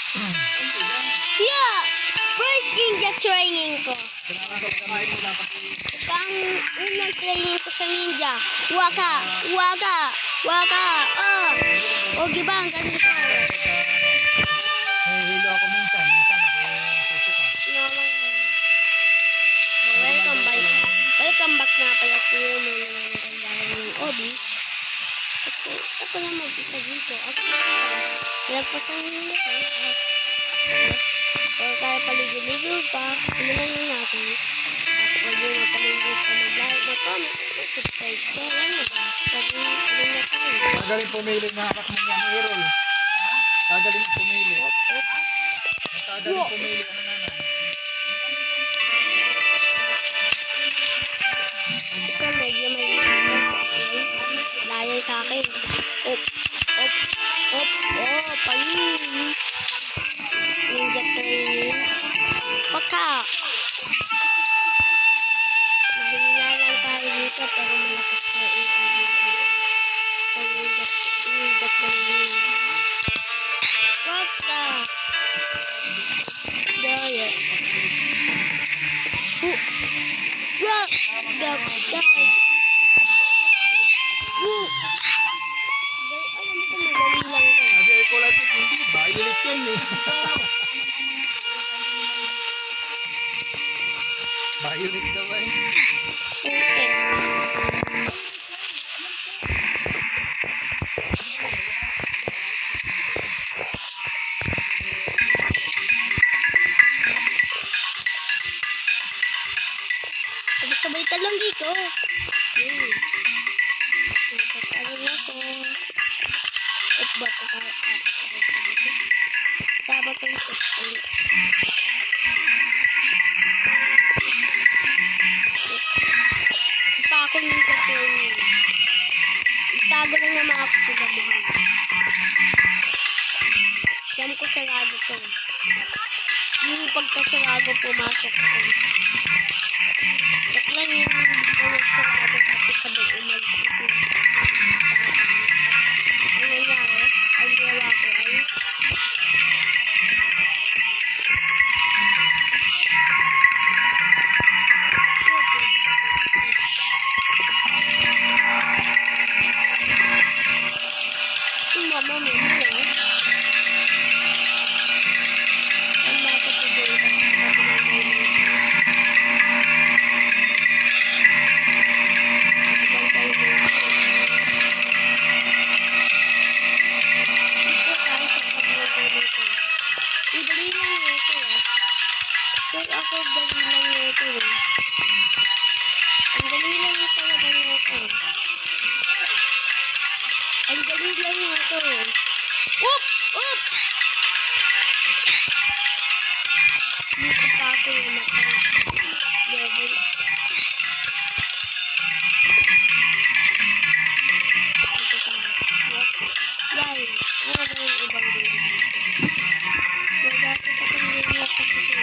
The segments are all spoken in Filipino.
Yeah! First ninja training ko. Ang unang training ko sa ninja. Waka! Waka! Waka! O diba? Ang ganito. Nahihilo ako minsan. Minsan ako susuka. Welcome back na pala to yung mga ng Obi. Kasi ako na mag-isa dito. Nagpasan nyo ko. So, kaya paligid-ligid pa. Simulan nyo natin. At huwag nyo na paligid pa mag-like na comment. Subscribe ko. Ano? Pagin na tayo. Magaling pumili mga kakman yan, Errol. Magaling pumili. Magaling pumili. Ano na na? Ito medyo may layo sa akin. Op. Panin. Ninja training. Paka. Mahina lang tayo dito pero malakas tayo dito. Sa ninja training. Paka. Daya. Rock. Die. Alam ko madali lang to. Sabi ay kolatik, hindi ba? Ilit yun eh. Violet daw eh. Sabay ka lang dito. Nagpapalala ako. At ba't ka sabat ang checkpoint. Pa ako yung checkpoint. Itago lang naman ako sa gabuhan. Alam ko sarado ko. Yung pagkasarado pumasok ako. Check lang yung pagkasarado tapos sabay umalis ito. Ang nangyari, ang gawa ko ay ang galing lang ito. Oop! Dito pa ako yung matay. Level. Dito pa. Yan. Ano ba yung ibang dito? Magdakit ako yung mga kasi.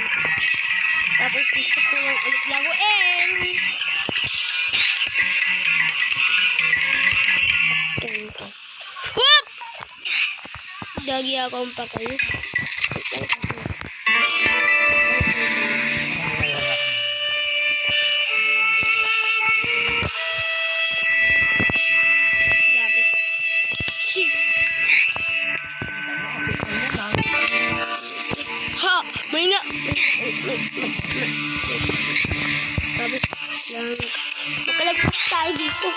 Tapos gusto ko lang ulit laruin. Whoop! Lagi akong patay. Ha! May na! Sabi lang. Makalagpas tayo dito.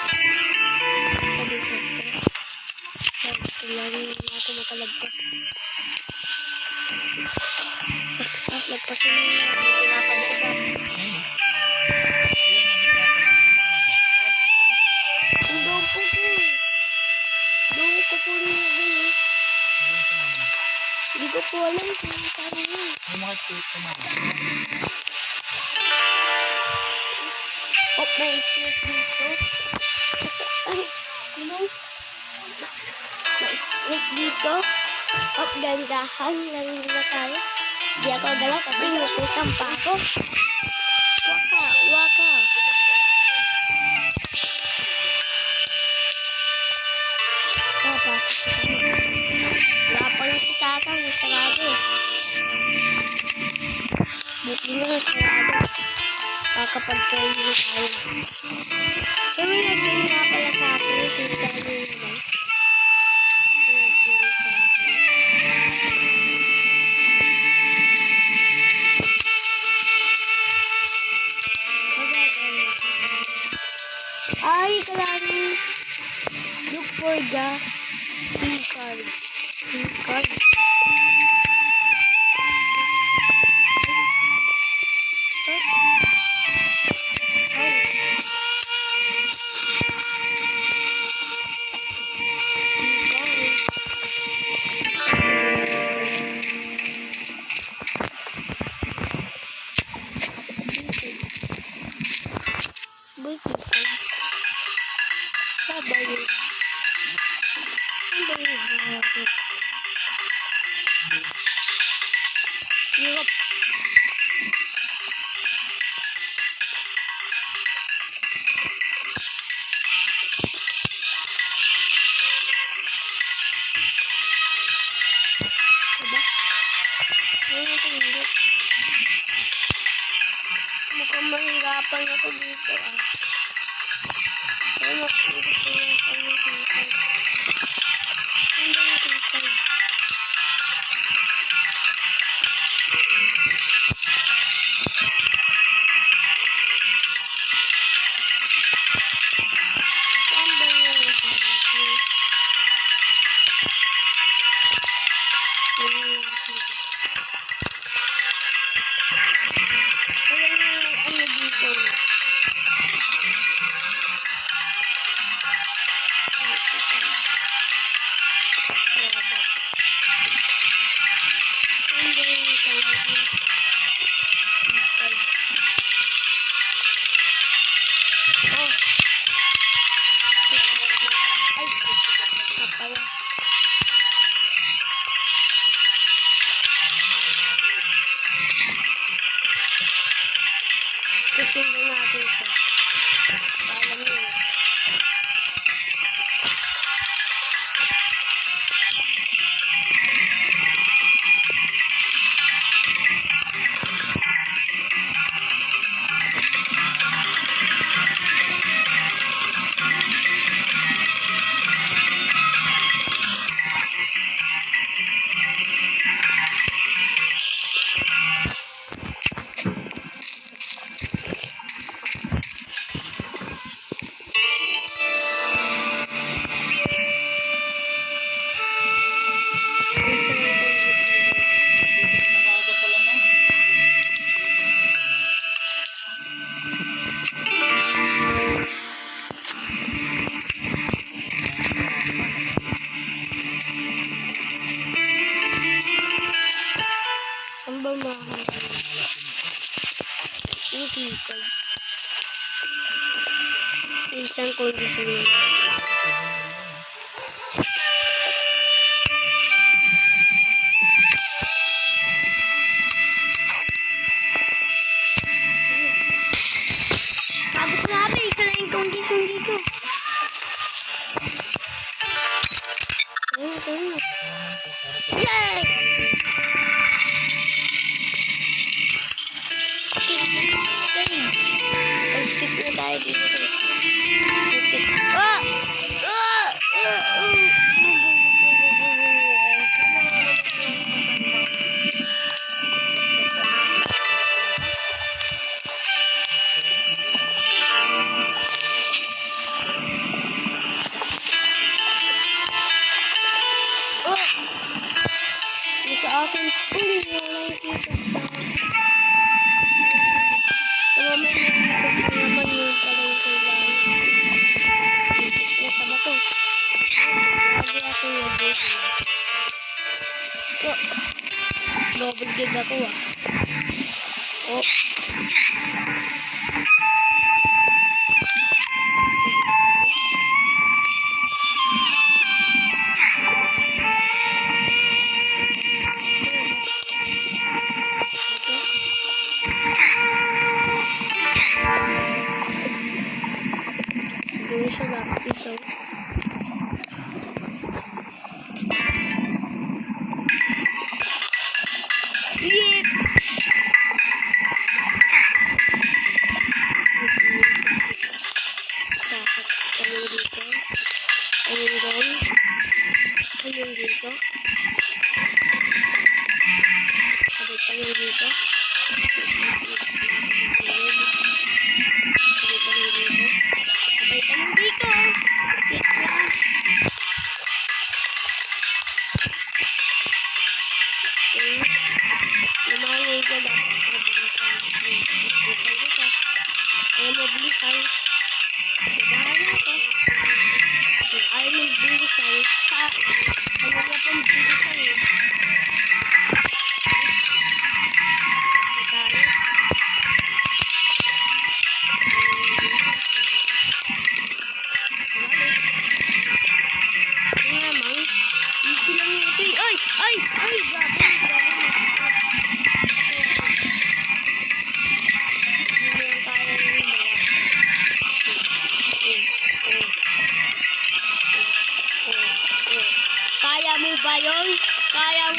Sabi ako makalagpas. Lagpasin mo na. May pinapag-usap. Doon po po. Doon ko po nilagay. Hindi ko po alam kung saan yun. Yung mga cake ko naman. May split dito. Kasi, may split dito. Gandahan lang na tayo. Hindi ako dalaw kasi nasusam pa ako. Waka. Tapos pasok sa kanya. Wala pa yung si tatang, yung sarado. Buti na yung sarado. Kakapag-training tayo. So, may nag-game nga pala sa akin. Kita nyo yun naman. May nag-game sa akin. Ay, kailangan look for the key card. Key card. Mukhang mahirapan na ito dito ah. Ano dito ko yung ano dito. Hindi na dito. Saan ba yung dito? Susundan natin ito. Alam niyo. Saan ba makakita? Yung keycard. Isang condition yun. Sabi ko na ba, isa lang yung condition dito. Ayun. Yay! Skip na tayo dito. Sa akin, wala yung kita sa akin. Naman nakikita ko naman yun pala yung kailangan. Nasa ba to? Lagi ako yung baby. Double gig ako ah. Oh. Gawin siya dapat isang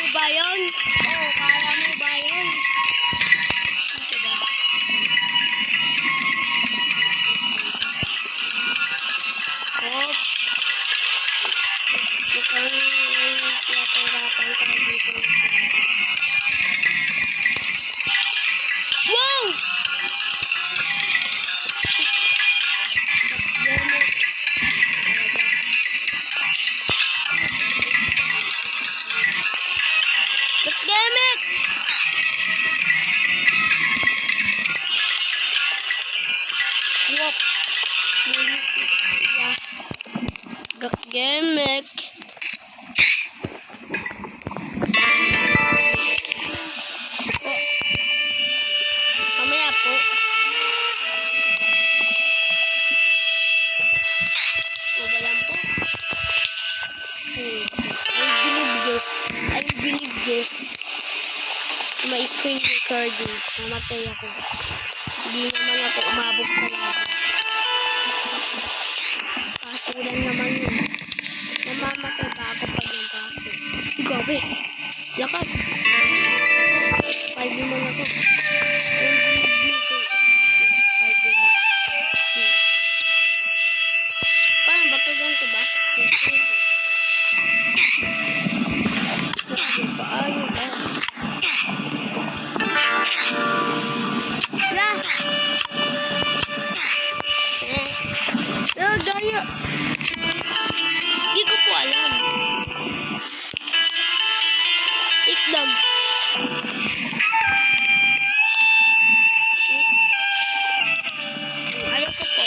ba yun? Oo, kaya mo ba yun? Ito ba? Oh. Mukhang pinapahirapan tayo dito. Wow! Damn it! Whoop. Gamek. Mamaya po. Walang po. I believe this. My screen recording. Namatay ako. Hindi naman ako umabot sa laban. Paso lang naman yun. Namamatay pa ako pag yung paso. Grabe. Lakas. 5 naman ako. Paano ba ito ganito ba? Paano ba? Gaya. Hindi ko po alam. Ikdag. Ayaw ko po.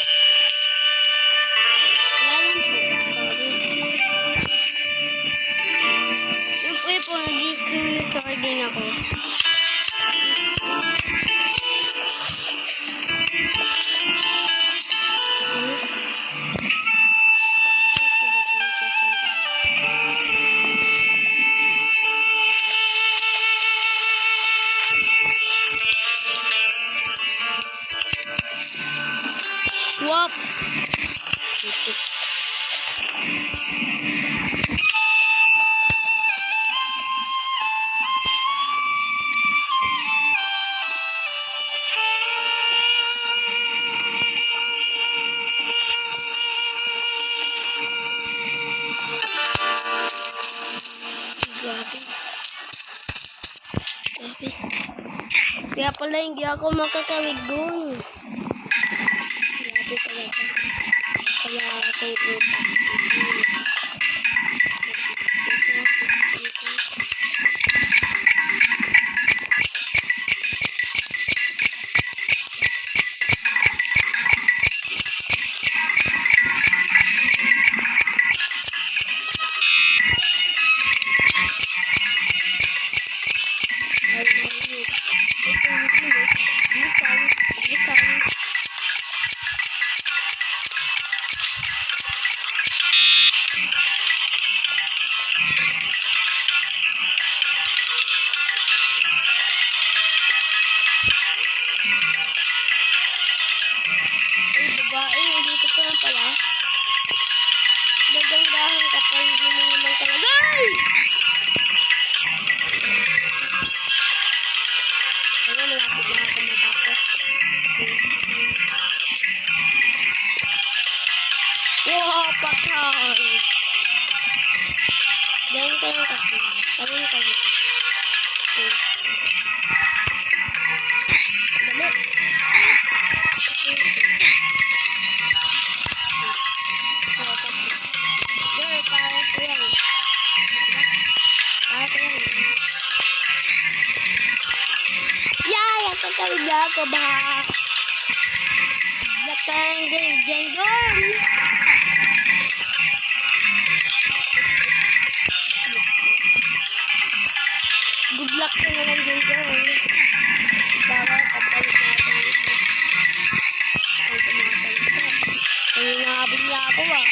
Wala lang po. Sorry. Yung po, nag-screen recording ako. Wop! Kaya pala hindi ako makakawid dun. Grabe talaga. Kaya ako utang. Dito ko na pala. Gagandahan ka pa, hindi mo naman talaga. Ay! Sana malapit na ako matapos. Wow, patay! Ganyan ka lang kasi. Ganyan ka lang kasi. Dali. Tatawid na ako ba? Natanggol dyan doon. Good luck na naman dyan doon. Para tatawid natin ito. Ang tumatawid ito. Ang hinahabol niya ako ah.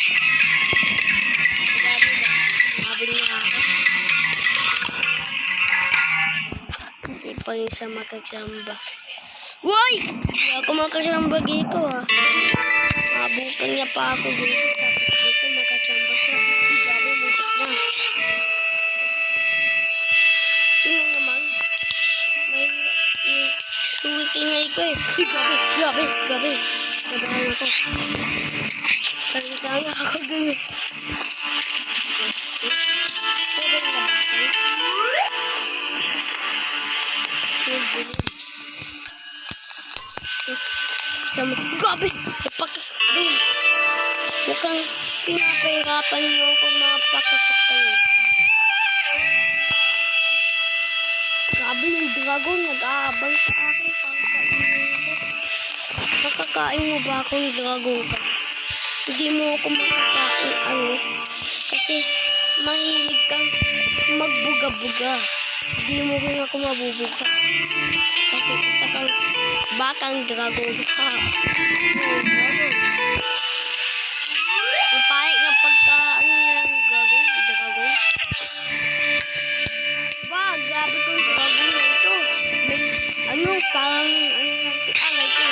Grabe ba? Hinahabol niya ako. Hindi pa rin siya magkakamba. Woy! Hindi ako makasamba dito ah. Mabukan niya pa ako dito. Tapos dito makasamba siya. Grabe, mutik na. ko eh. Uy, grabe. Nabahan ako. Tanda nga ako dun eh. Ito ba yung nabahan? Isang grabe! Ipakas din. Mukhang pinapahirapan niyo kung mapakasok kayo. Grabe yung dragon, nag-aabang sa akin. Nakakain mo ba akong dragon ka? Hindi mo ako makakain kasi mahilig kang magbuga-buga. Hindi mo rin ako mabubuga. Kasi isa kang bakang dragon ka. Dragon. Yung pahit ng pagkaan ng dragon. Grabe tong dragon na ito. May parang lang ito.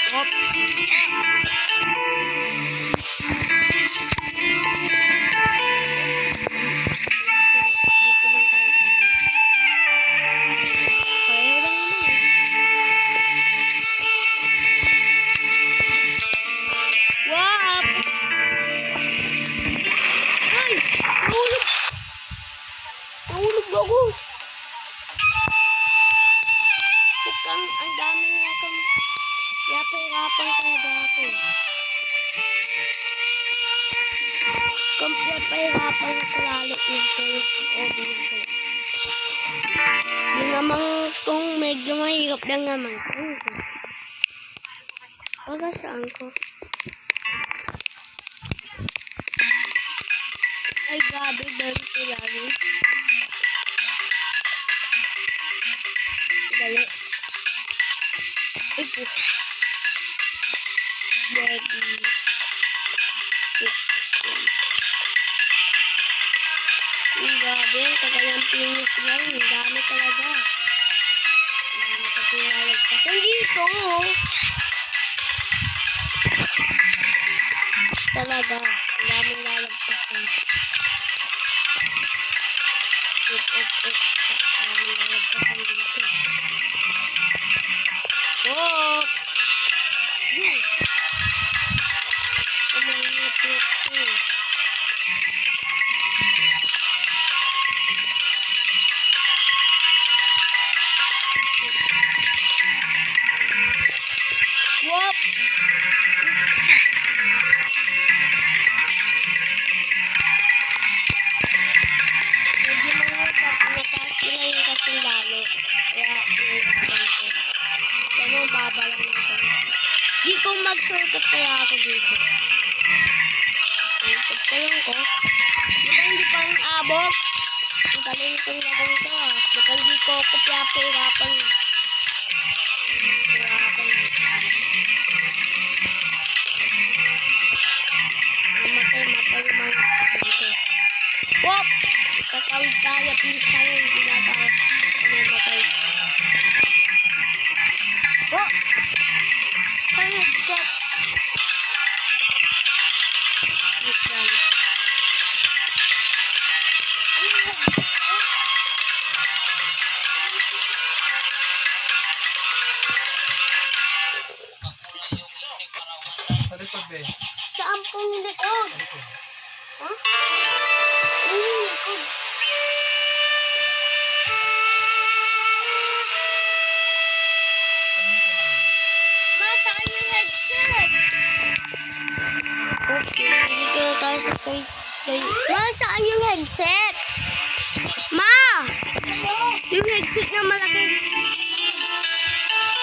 Hop. Dito lang tayo sa pareho lang naman. Wow! Ay! Nahulog ako. Mukhang ang dami niya kang yapay-rapang talaga ako. Yapay-rapang ako lalo nito. Obi na ko. Yung namang kung medyo mahirap lang naman ko. Para saan ko? Ay, grabe. Dali ko lalo. Dali. Ay, push. Ready. 6. Ang grabe. Ang tagal ng pinis yan. Ang dami talaga. Ang dami kasi nalagpasan dito. Talaga. Ang dami nalagpasan. Ang dami nalagpasan dito. Oh! Whoop! Medyo mataas sila yung kasing lalo. Kaya, kaya mo babalang ito. Di ko mag-shortcut kaya ako dito. Shortcut kayo ko. Diba hindi pa yung abot? Ang galing itong lagong ito ah. Baka hindi ko kopya-pirapan. Matay yung mga dito. Wop! Tatawid tayo. Please tayo. Hindi na tayo. Matay. Wop! Kaya set. Wait lang. Sa likod, be. Saan pong likod? Ha? Yung likod. Ma, saan yung headset? Okay, dito na tayo sa toys. Ma, saan yung headset? Ma! Yung headset na malaki.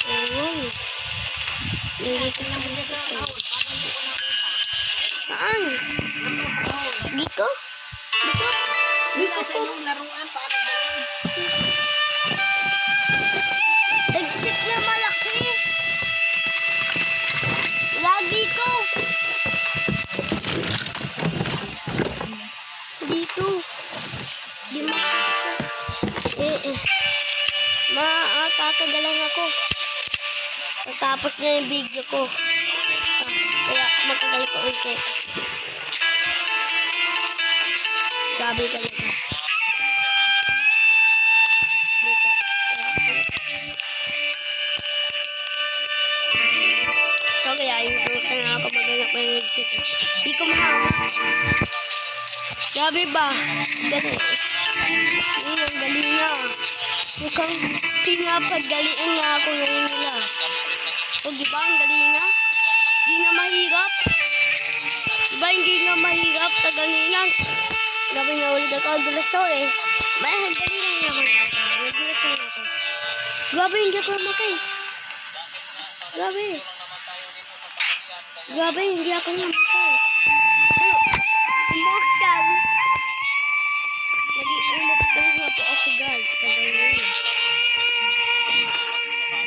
Ewan. Nandito na tayo sa toys. Saan? Dito? Dito? Dito Sa po. yung laruan, paano ba yun? Exit na malaki. Lagi ko. Dito. Di makita. Tatagalan ako. Natapos na yung video ko. Kaya matagal ko ulit. Grabe talaga. Dito. Grabe ba? Galing. Ang galing na. Mukhang pinapagalingan nga ako ngayon nila. O diba ang galing na? Di na mahirap. Diba hindi na mahirap? Taganilan. Grabe na ulit ako. Ang dulas ako eh. May galingan naman. Nagulas na ako. Grabe hindi ako namatay. Grabe. Grabe hindi ako namatay. Immortal. Naging immortal na po ako guys. Taganilan.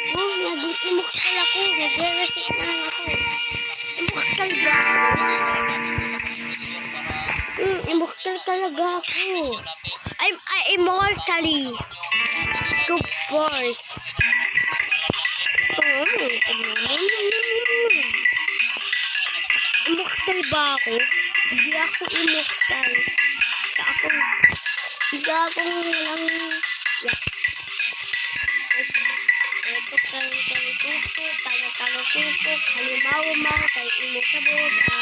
Naging immortal ako. Nag-reset na lang ako. Immortal ba? Immortal talaga ako. I'm immortally. Scoop Force. Immortal ba ako? Hindi ako immortal. Isa akong walang... Yeah. Ito tayo tupo, tayo tupo, halimaw-maw, tayo imo sa boda.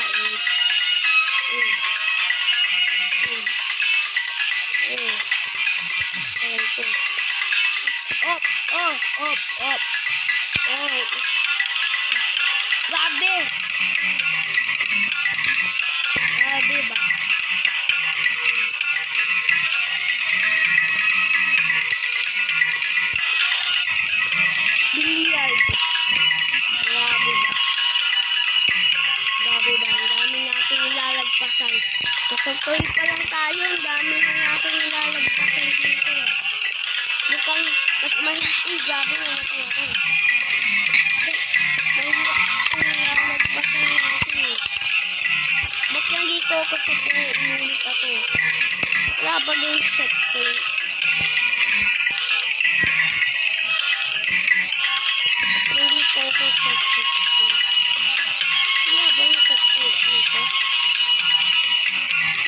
Op. Grabe. Grabe ba? Billiard. Grabe ba? Ang dami natin nilalagpasan. Kasagtoy pa lang tayo, ang dami na natin nilalagpasan dito. Mukhang mas mahintay, grabe na natin ako. Nilalagpasan natin. Ba't lang dito ako sa ulit ako? Wala ba yung checkpoint? Nandito ako sa checkpoint. Wala ba yung checkpoint dito?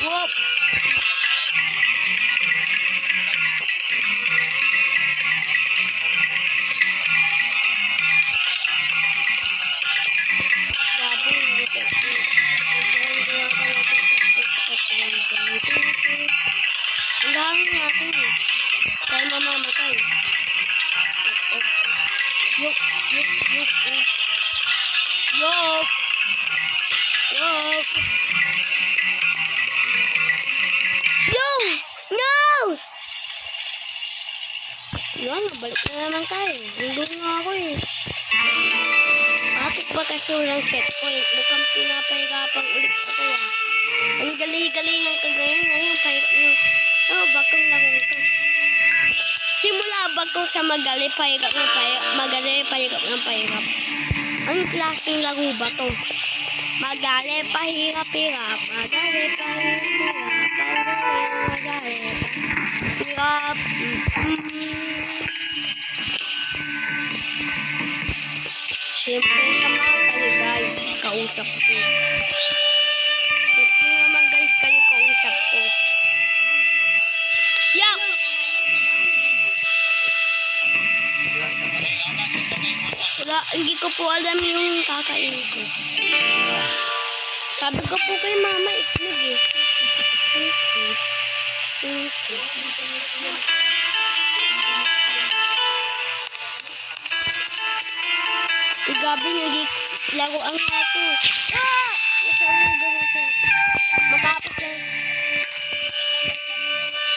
Whoop! Grabe yung checkpoint. Ang dami natin eh. Tayo mamamatay. Yok. Yo! No! Yan, balik na naman tayo. Nandun nga ako eh. Bakit ba kasi walang checkpoint? Mukhang pinapahirapan ulit ako ah. Ang galing-galing ng kagayan. Ngayon, pahirap nyo. Bakong laro ito. Simula bago sa magali, pahirap ng pahirap. Magali, pahirap ng pahirap. Ang klaseng laro ba to? Magali, pahirap-hirap. Magali, pahirap-hirap. Hirap. Siyempre naman kayo guys, kausap ko. Siyempre naman guys, kayo kausap ko. Yup! Wala, hindi ko po alam yung kakainin ko. Sabi ko po kay mama, itlog eh. Gabi naglaruan nga ako. Nasalugan ako. Matapos lang.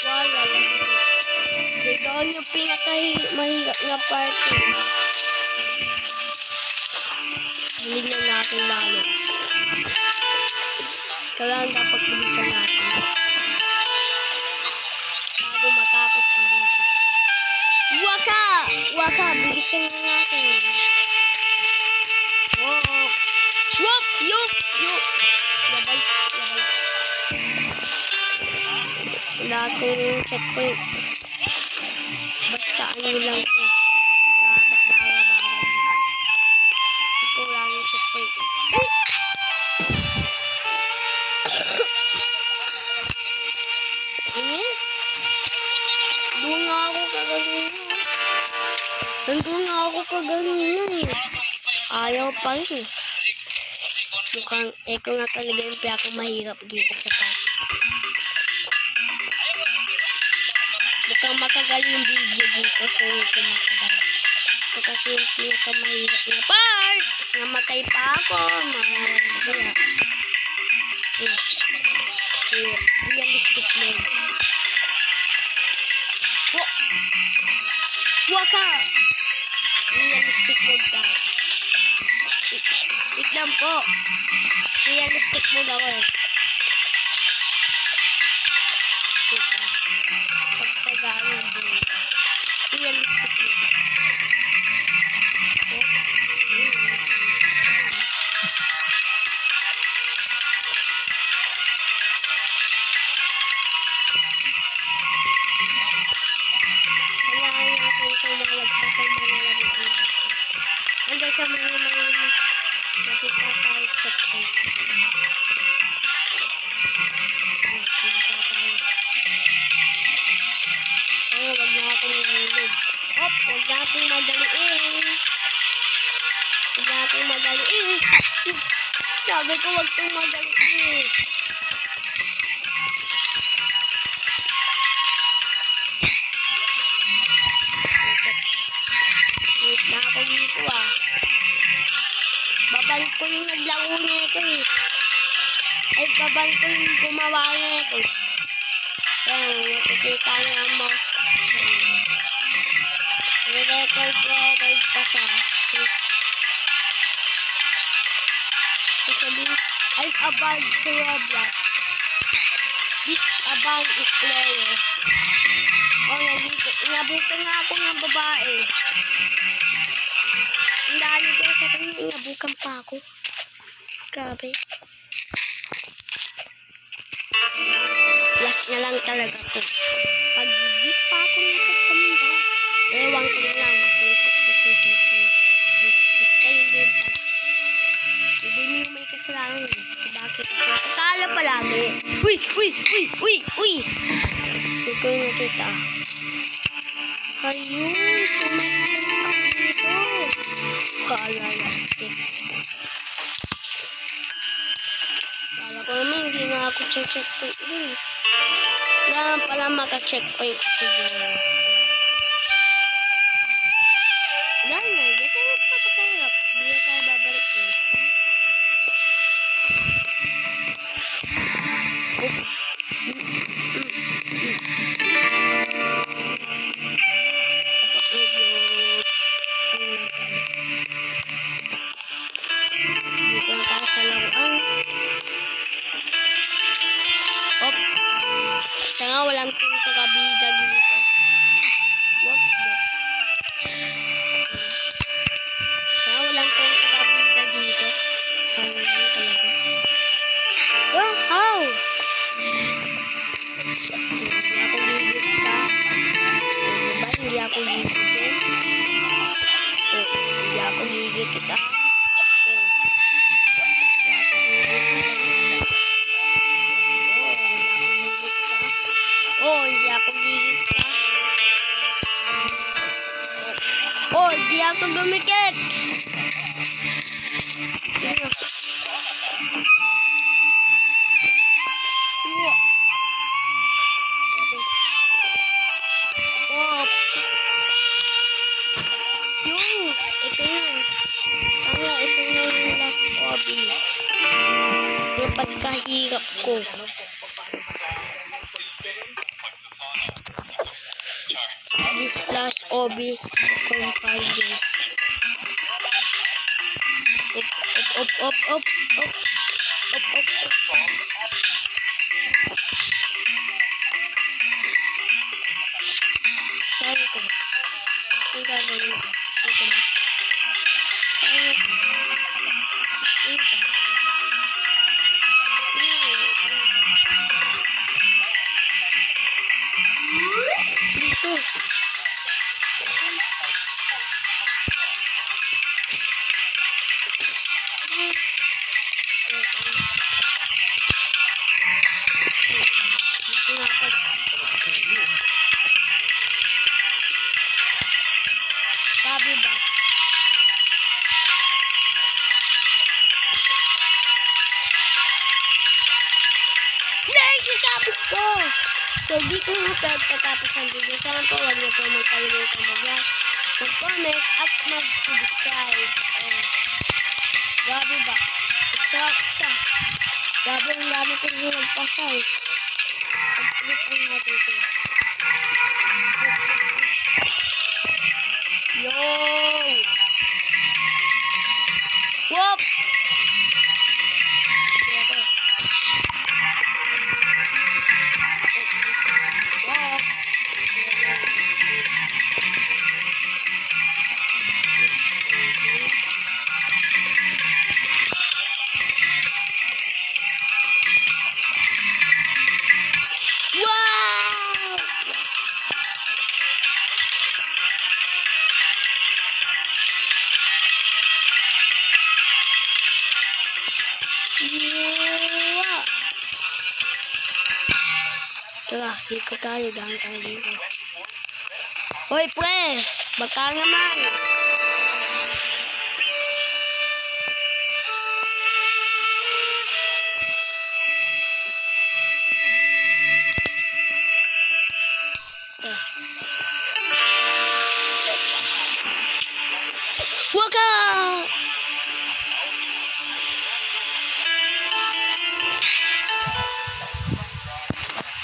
Wala lang. Doon yung pinaka-mahirap na part. Hilig na natin lalo. Kailangan dapat bilisan natin. Bago matapos ang video. Waka! Bilisan na natin. Yup! Labay. Wala akong checkpoint. Basta ano lang ito. Baba. Ito lang yung checkpoint. Yes! Doon nga ako kaganina eh. Ayaw pa rin. Mukhang eko nga talaga yung mahirap dito sa part. Mukhang matagal yung video dito, so ito matagal. Ito kasi yung pinakamahirap na part. Namatay pa ako. Mahirap. Realistic mode. Waka! Realistic mode daw. Wait lang po. Realistic mode ako eh. Wait lang. Pagtagaan ng buhay. Realistic mode. Kailangan natin ito malagpasan mga laruan. Hanggang sa mga nakita tayo checkpoint. Nakita tayo. Kaya wag natin nahulog. Wag natin madaliin. Wag natin madaliin. Sabi ko wag itong madaliin. Wait na ako dito ah. Babalik ko yung naglaro nito eh. Ay, babalik ko yung gumawa nito. Ayan, nakikita niya mo. Record pa siya. Sasabihin, I'm about to Roblox. This about is player. Nandito. Inabukan nga ako ng babae. Ang dali ko sa kanya, inabukan pa ako. Grabe. Last na lang talaga to. Pag hindi pa ako nakakamba, ewan ko na lang, masipot ko kung cellphone ko. Basta hindi pala. Hindi mo yung may kasalanan eh. Bakit ako nakakala palagi? Uy! Hindi ko yung nakita. Ayun, pumapunta ako dito. Kalalastik. Kala ko naman hindi na ako checkpoint din. Kailangan pala maka-checkpoint ako dyan. Wala na, hindi tayo magpapasarap. Hindi na tayo babalik din. Sana walang pagkabida dito. Sana walang pagkabida dito. Sana lang talaga. Oh, how? Hindi ako gigit pa. Diba? Hindi ako gigit. Hindi ako gigit kita. Hindi ako gigit pa. Hindi ako gumikit. Ito na. Sana ito na yung last hobby. Yung pagkahirap ko. This last hobby compile this. Up. Saan ko? Ang gagawin ko. Dito ba? Saan ko? Dito. Dito. Sabi ba? Nice! Natapos ko! So, dito na pagkatapos ang video. Sana po, huwag niyo po magkalimutan mag-like, mag-comment, at mag-subscribe. Grabe ba? Eksakta. Grabe ang dami ko rin nagpasay. Pag-click ang natin ito. Yo! Whoop! Ito. Whoop! Wow! Wow! Tara, dito tayo. Dahan tayo dito. Hoy, pre! Baka naman! Waka!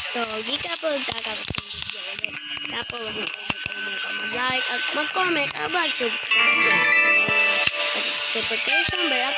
So, di ka po tatapos ng video ulit. Tapos, huwag mo po magkalimutan mag-like at mag-comment at mag-subscribe. At notification bell